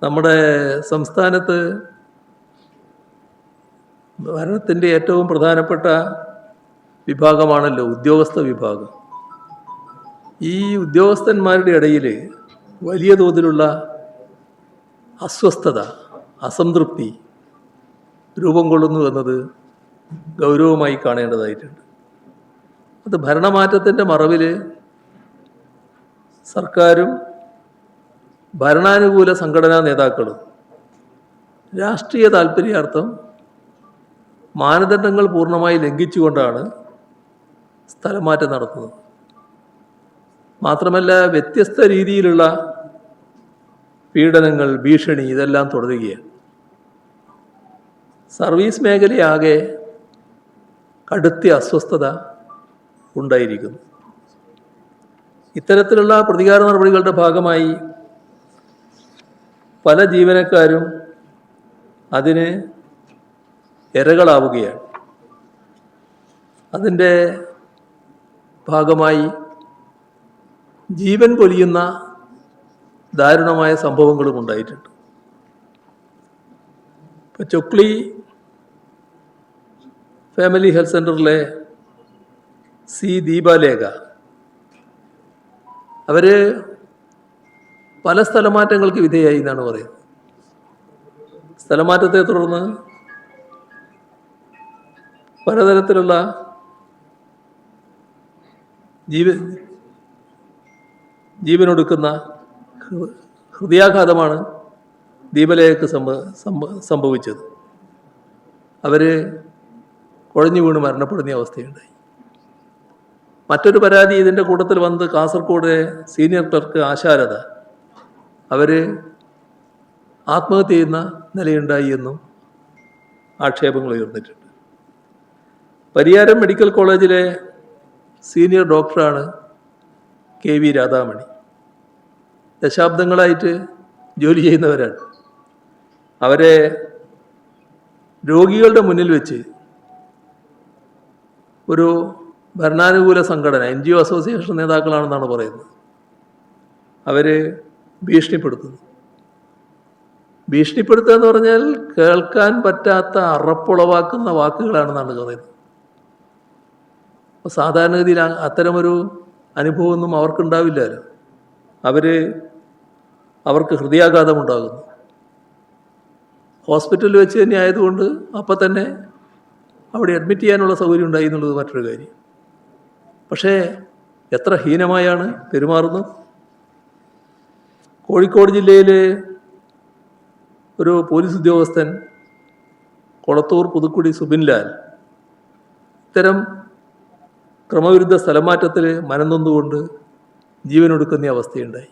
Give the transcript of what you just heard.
നമ്മുടെ സംസ്ഥാനത്ത് ഭരണത്തിൻ്റെ ഏറ്റവും പ്രധാനപ്പെട്ട വിഭാഗമാണല്ലോ ഉദ്യോഗസ്ഥ വിഭാഗം. ഈ ഉദ്യോഗസ്ഥന്മാരുടെ ഇടയിൽ വലിയ തോതിലുള്ള അസ്വസ്ഥത, അസംതൃപ്തി രൂപം കൊള്ളുന്നു എന്നത് ഗൗരവമായി കാണേണ്ടതായിട്ടുണ്ട്. അത് ഭരണമാറ്റത്തിൻ്റെ മറവിൽ സർക്കാരും ഭരണാനുകൂല സംഘടനാ നേതാക്കളും രാഷ്ട്രീയ താൽപര്യാർത്ഥം മാനദണ്ഡങ്ങൾ പൂർണ്ണമായി ലംഘിച്ചുകൊണ്ടാണ് സ്ഥലമാറ്റം നടത്തുന്നത്. മാത്രമല്ല, വ്യത്യസ്ത രീതിയിലുള്ള പീഡനങ്ങൾ, ഭീഷണി ഇതെല്ലാം തുടരുകയാണ്. സർവീസ് മേഖലയാകെ കടുത്ത അസ്വസ്ഥത ഉണ്ടായിരിക്കുന്നു. ഇത്തരത്തിലുള്ള പ്രതികാര നടപടികളുടെ ഭാഗമായി പല ജീവനക്കാരും അതിന് ഇരകളാവുകയാണ്. അതിൻ്റെ ഭാഗമായി ജീവൻ പൊലിയുന്ന ദാരുണമായ സംഭവങ്ങളും ഉണ്ടായിട്ടുണ്ട്. ഇപ്പോൾ ചൊക്ലി ഫാമിലി ഹെൽത്ത് സെൻ്ററിലെ സി ദീപാലേഖ അവർ പല സ്ഥലമാറ്റങ്ങൾക്ക് വിധേയായി എന്നാണ് പറയുന്നത്. സ്ഥലമാറ്റത്തെ തുടർന്ന് പലതരത്തിലുള്ള ജീവനൊടുക്കുന്ന ഹൃദയാഘാതമാണ് ദീപലേഖയ്ക്ക് സംഭവിച്ചത്. അവർ കുഴഞ്ഞു വീണ് മരണപ്പെടുന്ന അവസ്ഥയുണ്ടായി. മറ്റൊരു പരാതി ഇതിൻ്റെ കൂട്ടത്തിൽ വന്നത് കാസർഗോഡ് സീനിയർ ക്ലർക്ക് ആശാരത അവർ ആത്മഹത്യ ചെയ്യുന്ന നിലയുണ്ടായി എന്നും ആക്ഷേപങ്ങൾ ഉയർന്നിട്ടുണ്ട്. പരിയാരം മെഡിക്കൽ കോളേജിലെ സീനിയർ ഡോക്ടറാണ് കെ വി രാധാമണി. ദശാബ്ദങ്ങളായിട്ട് ജോലി ചെയ്യുന്നവരാണ്. അവരെ രോഗികളുടെ മുന്നിൽ വെച്ച് ഒരു ഭരണാനുകൂല സംഘടന, NGO അസോസിയേഷൻ നേതാക്കളാണെന്നാണ് പറയുന്നത്, അവർ ഭീഷണിപ്പെടുത്തുന്നു. ഭീഷണിപ്പെടുത്തുക എന്ന് പറഞ്ഞാൽ കേൾക്കാൻ പറ്റാത്ത അറപ്പുളവാക്കുന്ന വാക്കുകളാണെന്നാണ് പറയുന്നത്. അപ്പോൾ സാധാരണഗതിയിൽ അത്തരമൊരു അനുഭവമൊന്നും അവർക്കുണ്ടാവില്ലല്ലോ. അവർക്ക് ഹൃദയാഘാതമുണ്ടാകുന്നു. ഹോസ്പിറ്റലിൽ വെച്ച് തന്നെ ആയതുകൊണ്ട് അപ്പം തന്നെ അവിടെ അഡ്മിറ്റ് ചെയ്യാനുള്ള സൗകര്യം ഉണ്ടായി എന്നുള്ളത് മറ്റൊരു കാര്യം. പക്ഷേ എത്ര ഹീനമായാണ് പെരുമാറുന്നത്. കോഴിക്കോട് ജില്ലയിൽ ഒരു പോലീസ് ഉദ്യോഗസ്ഥൻ കൊളത്തൂർ പുതുക്കുടി സുബിൻലാൽ ഇത്തരം ക്രമവിരുദ്ധ സ്ഥലമാറ്റത്തിൽ മനംനൊന്നുകൊണ്ട് ജീവനൊടുക്കുന്ന അവസ്ഥയുണ്ടായി.